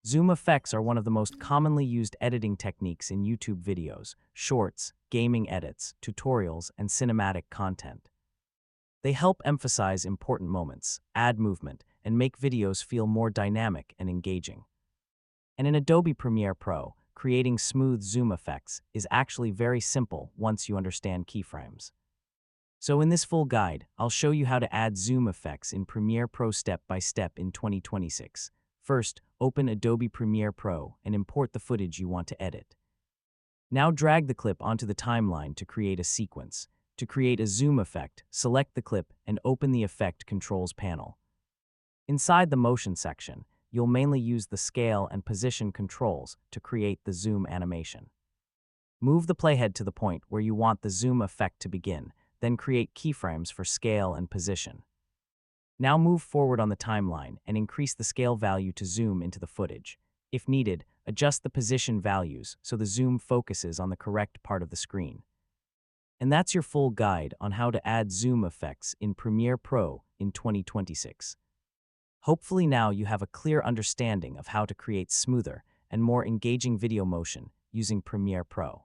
Zoom effects are one of the most commonly used editing techniques in YouTube videos, shorts, gaming edits, tutorials, and cinematic content. They help emphasize important moments, add movement, and make videos feel more dynamic and engaging. And in Adobe Premiere Pro, creating smooth zoom effects is actually very simple once you understand keyframes. So in this full guide, I'll show you how to add zoom effects in Premiere Pro step by step in 2026. First, open Adobe Premiere Pro and import the footage you want to edit. Now drag the clip onto the timeline to create a sequence. To create a zoom effect, select the clip and open the Effect Controls panel. Inside the Motion section, you'll mainly use the Scale and Position controls to create the zoom animation. Move the playhead to the point where you want the zoom effect to begin, then create keyframes for scale and position. Now move forward on the timeline and increase the scale value to zoom into the footage. If needed, adjust the position values so the zoom focuses on the correct part of the screen. And that's your full guide on how to add zoom effects in Premiere Pro in 2026. Hopefully now you have a clear understanding of how to create smoother and more engaging video motion using Premiere Pro.